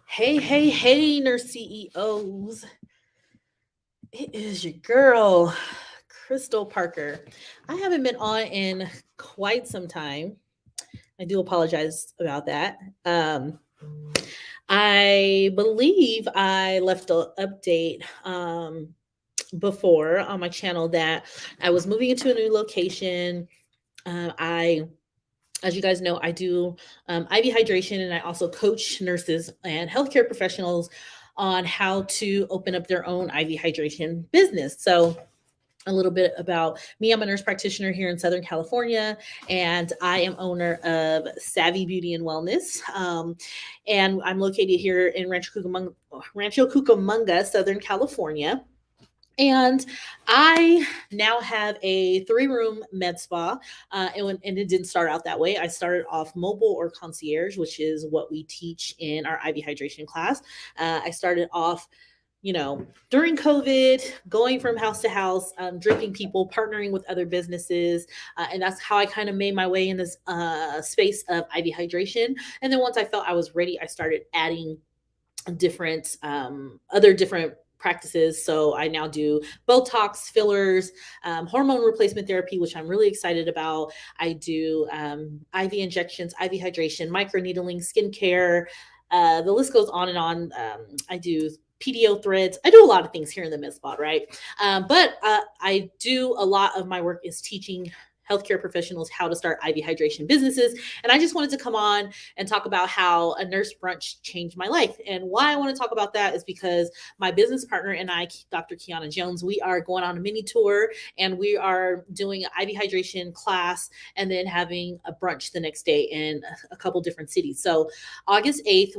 Hey, nurse CEOs. It is your girl, Crystal Parker. I haven't been on in quite some time. I do apologize about that. Um, I believe I left an update before on my channel that I was moving into a new location. I As you guys know, I do IV hydration, and I also coach nurses and healthcare professionals on how to open up their own IV hydration business. So, a little bit about me. I'm a nurse practitioner here in Southern California, and I am owner of Savvy Beauty and Wellness. And I'm located here in Rancho Cucamonga, Southern California. And I now have a 3-room med spa, and it didn't start out that way. I started off mobile or concierge, which is what we teach in our IV hydration class. I started off, during COVID, going from house to house, dripping people, partnering with other businesses. And that's how I kind of made my way in this space of IV hydration. And then once I felt I was ready, I started adding other different practices. So I now do Botox, fillers, hormone replacement therapy, which I'm really excited about. I do IV injections, IV hydration, microneedling, skincare. The list goes on and on. I do PDO threads. I do a lot of things here in the med spot, right? But I do a lot of my work is teaching healthcare professionals how to start IV hydration businesses. And I just wanted to come on and talk about how a nurse brunch changed my life. And why I want to talk about that is because my business partner and I, Dr. Kiana Jones, we are going on a mini tour, and we are doing an IV hydration class and then having a brunch the next day in a couple different cities. So August 7th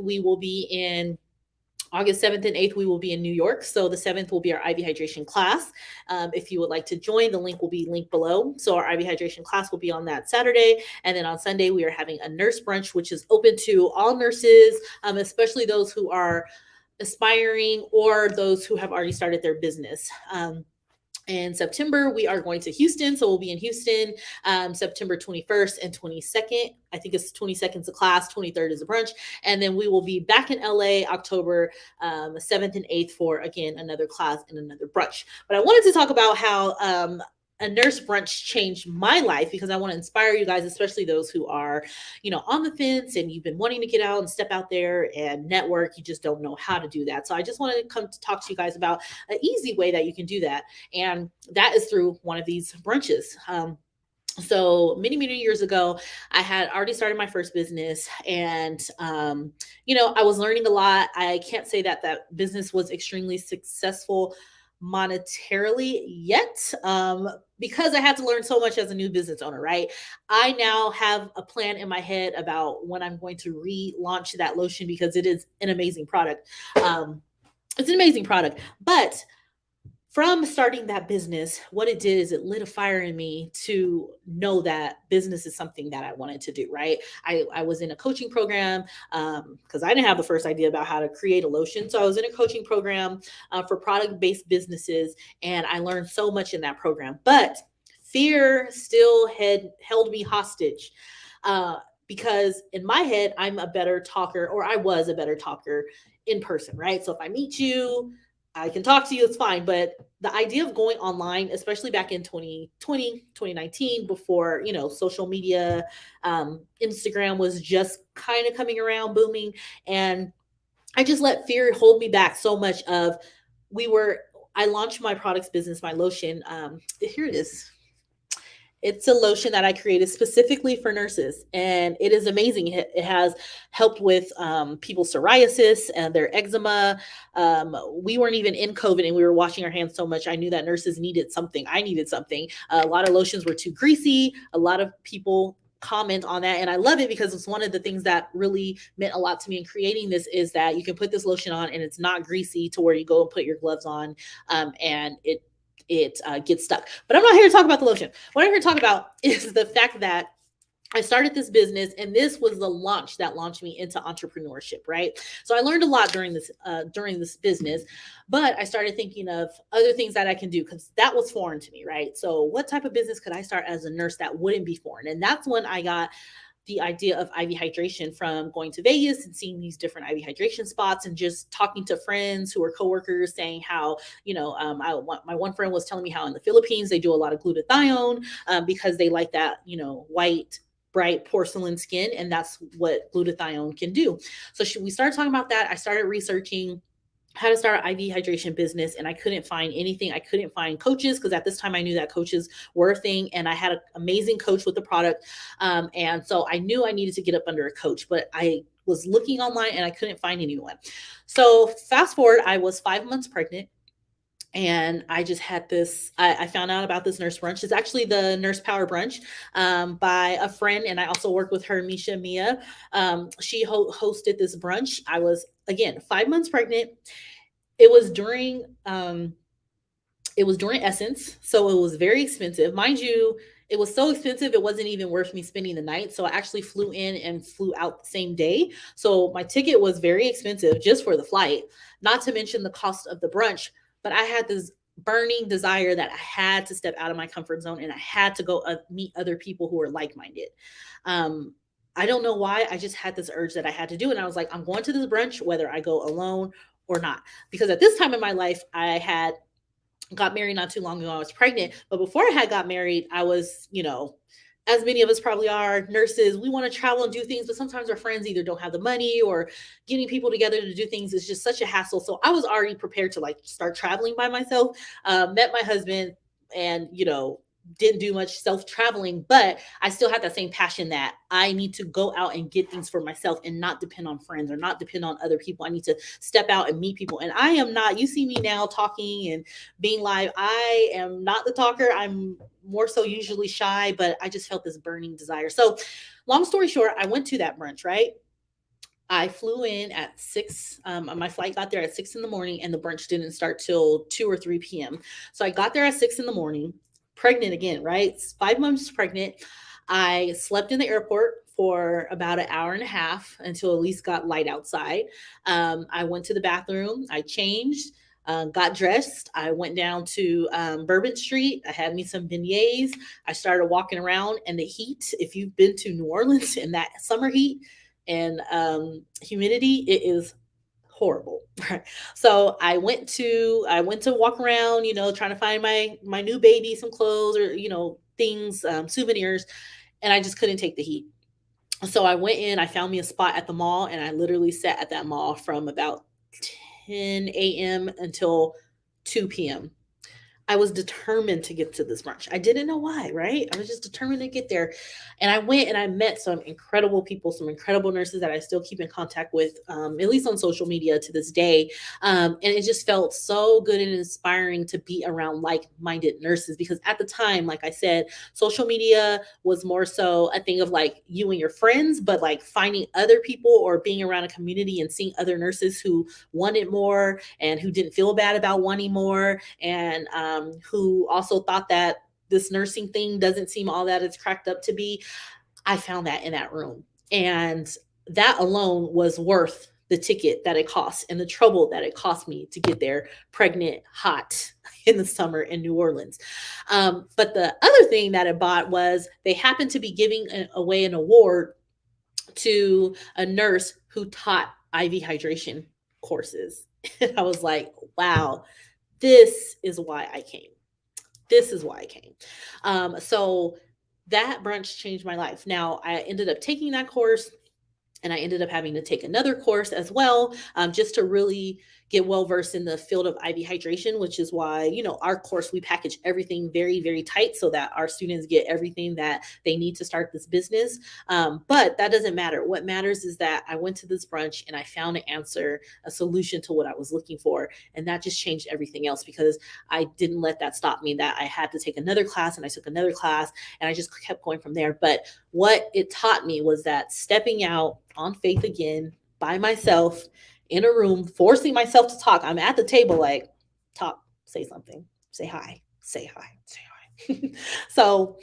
and 8th, we will be in New York. So the 7th will be our IV hydration class. If you would like to join, the link will be linked below. So our IV hydration class will be on that Saturday. And then on Sunday, we are having a nurse brunch, which is open to all nurses, especially those who are aspiring or those who have already started their business. In September, we are going to Houston. So we'll be in Houston September 21st and 22nd. I think it's 22nd is a class, 23rd is a brunch. And then we will be back in LA October 7th and 8th for, again, another class and another brunch. But I wanted to talk about how a nurse brunch changed my life, because I want to inspire you guys, especially those who are, on the fence and you've been wanting to get out and step out there and network. You just don't know how to do that. So I just wanted to come to talk to you guys about an easy way that you can do that. And that is through one of these brunches. So many years ago, I had already started my first business, and I was learning a lot. I can't say that business was extremely successful monetarily yet, because I had to learn so much as a new business owner, right? I now have a plan in my head about when I'm going to relaunch that lotion, because it is an amazing product. It's an amazing product, but from starting that business, what it did is it lit a fire in me to know that business is something that I wanted to do, right? I was in a coaching program, because I didn't have the first idea about how to create a lotion. So I was in a coaching program for product-based businesses, and I learned so much in that program. But fear still held me hostage. Because in my head, I'm a better talker, or I was a better talker in person, right? So if I meet you, I can talk to you, it's fine. But the idea of going online, especially back in 2020, 2019, before, social media, Instagram was just kind of coming around, booming. And I just let fear hold me back so much I launched my products business, my lotion. Here it is. It's a lotion that I created specifically for nurses, and it is amazing. It has helped with people's psoriasis and their eczema. We weren't even in COVID, and we were washing our hands so much. I knew that nurses needed something. I needed something. A lot of lotions were too greasy. A lot of people comment on that, and I love it, because it's one of the things that really meant a lot to me in creating this, is that you can put this lotion on and it's not greasy to where you go and put your gloves on, and it gets stuck. But I'm not here to talk about the lotion. What I'm here to talk about is the fact that I started this business, and this was the launch that launched me into entrepreneurship, right? So I learned a lot during this business, but I started thinking of other things that I can do, because that was foreign to me, right? So what type of business could I start as a nurse that wouldn't be foreign? And that's when I got the idea of IV hydration from going to Vegas and seeing these different IV hydration spots and just talking to friends who are coworkers saying how, my one friend was telling me how in the Philippines they do a lot of glutathione because they like that, white, bright porcelain skin, and that's what glutathione can do. So we started talking about that. I started researching how to start an IV hydration business, and I couldn't find anything. I couldn't find coaches because at this time I knew that coaches were a thing, and I had an amazing coach with the product. And so I knew I needed to get up under a coach, but I was looking online and I couldn't find anyone. So fast forward, I was 5 months pregnant. And I just had this. I found out about this Nurse Brunch. It's actually the Nurse Power Brunch by a friend, and I also work with her, Misha Mia. She hosted this brunch. I was again 5 months pregnant. It was during Essence, so it was very expensive, mind you. It was so expensive it wasn't even worth me spending the night. So I actually flew in and flew out the same day. So my ticket was very expensive just for the flight, not to mention the cost of the brunch. But I had this burning desire that I had to step out of my comfort zone and I had to go meet other people who were like-minded. Um, I don't know why. I just had this urge that I had to do it. And I was like, I'm going to this brunch, whether I go alone or not. Because at this time in my life, I had got married not too long ago. I was pregnant. But before I had got married, I was, as many of us probably are, nurses, we want to travel and do things, but sometimes our friends either don't have the money or getting people together to do things is just such a hassle. So I was already prepared to like start traveling by myself. Met my husband and, didn't do much self traveling, but I still had that same passion that I need to go out and get things for myself and not depend on friends or not depend on other people. I need to step out and meet people. And I am not, you see me now talking and being live. I am not the talker. I'm more so usually shy, but I just felt this burning desire. So, long story short, I went to that brunch, right? I flew in at 6. My flight got there at 6 in the morning, and the brunch didn't start till 2 or 3 p.m. So I got there at 6 in the morning, pregnant again, right? 5 months pregnant. I slept in the airport for about an hour and a half until at least got light outside. I went to the bathroom, I changed, got dressed. I went down to Bourbon Street. I had me some beignets. I started walking around, and the heat, if you've been to New Orleans in that summer heat, and humidity, it is horrible. So I went to walk around, trying to find my new baby some clothes or things, souvenirs, and I just couldn't take the heat. So I went in, I found me a spot at the mall, and I literally sat at that mall from about 10 a.m. until 2 p.m. I was determined to get to this brunch. I didn't know why, right? I was just determined to get there. And I went and I met some incredible people, some incredible nurses that I still keep in contact with, at least on social media to this day. And it just felt so good and inspiring to be around like minded nurses because at the time, like I said, social media was more so a thing of like you and your friends, but like finding other people or being around a community and seeing other nurses who wanted more and who didn't feel bad about wanting more and who also thought that this nursing thing doesn't seem all that it's cracked up to be. I found that in that room. And that alone was worth the ticket that it cost and the trouble that it cost me to get there pregnant, hot in the summer in New Orleans. But the other thing that it bought was they happened to be giving away an award to a nurse who taught IV hydration courses. And I was like, wow, this is why I came. This is why I came. So that brunch changed my life. Now, I ended up taking that course and I ended up having to take another course as well, just to really get well versed in the field of IV hydration, which is why, our course, we package everything very, very tight so that our students get everything that they need to start this business. But that doesn't matter. What matters is that I went to this brunch and I found an answer, a solution to what I was looking for. And that just changed everything else because I didn't let that stop me, that I had to take another class and I took another class and I just kept going from there. But what it taught me was that stepping out on faith again by myself in a room, forcing myself to talk. I'm at the table, like, talk, say something, say hi, say hi, say hi. So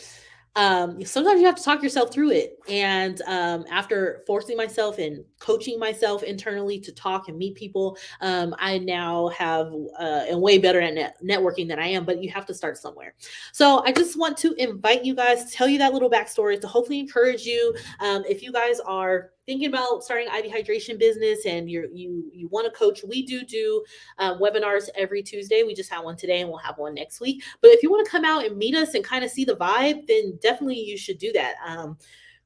Sometimes you have to talk yourself through it. And after forcing myself and coaching myself internally to talk and meet people, I now have am way better at networking than I am. But you have to start somewhere. So I just want to invite you guys, tell you that little backstory to hopefully encourage you. If you guys are thinking about starting IV hydration business and you want to coach, we do webinars every Tuesday. We just had one today and we'll have one next week. But if you want to come out and meet us and kind of see the vibe, then definitely you should do that.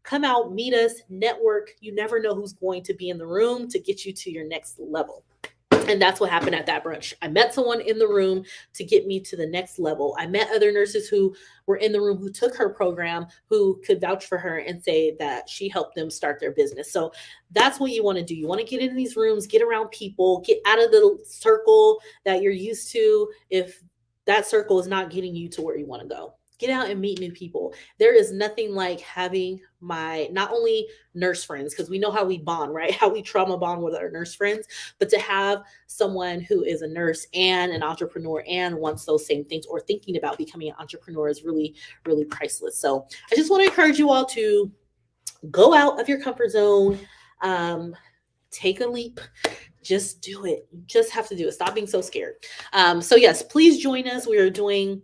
Come out, meet us, network. You never know who's going to be in the room to get you to your next level. And that's what happened at that brunch. I met someone in the room to get me to the next level. I met other nurses who were in the room who took her program, who could vouch for her and say that she helped them start their business. So that's what you want to do. You want to get in these rooms, get around people, get out of the circle that you're used to. If that circle is not getting you to where you want to go, get out and meet new people. There is nothing like having my not only nurse friends, because we know how we bond, right? How we trauma bond with our nurse friends, but to have someone who is a nurse and an entrepreneur and wants those same things or thinking about becoming an entrepreneur is really, really priceless. So I just want to encourage you all to go out of your comfort zone, take a leap. Just do it. You just have to do it. Stop being so scared. So yes, please join us. We are doing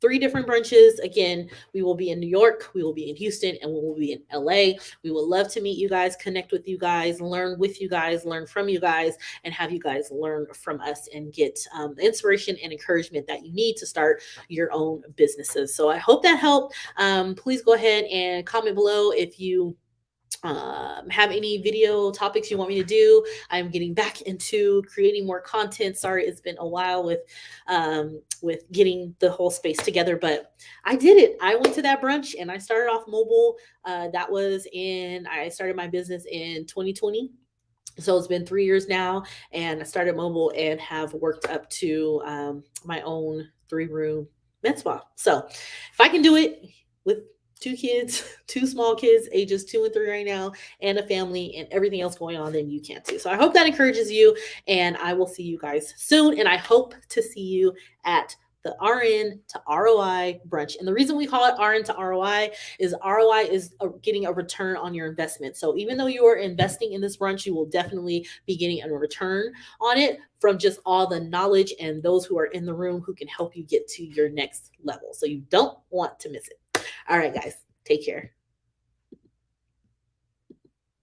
3 different brunches. Again, we will be in New York, we will be in Houston, and we will be in LA. We would love to meet you guys, connect with you guys, learn with you guys, learn from you guys, and have you guys learn from us and get the inspiration and encouragement that you need to start your own businesses. So I hope that helped. Please go ahead and comment below if you have any video topics you want me to do. I'm getting back into creating more content. Sorry, it's been a while with getting the whole space together, but I did it. I went to that brunch and I started off mobile. I started my business in 2020. So it's been 3 years now, and I started mobile and have worked up to my own 3-room med spa. So if I can do it with 2 kids, 2 small kids, ages 2 and 3 right now, and a family and everything else going on, then you can too. So I hope that encourages you, and I will see you guys soon. And I hope to see you at the RN to ROI brunch. And the reason we call it RN to ROI is getting a return on your investment. So even though you are investing in this brunch, you will definitely be getting a return on it from just all the knowledge and those who are in the room who can help you get to your next level. So you don't want to miss it. All right, guys, take care.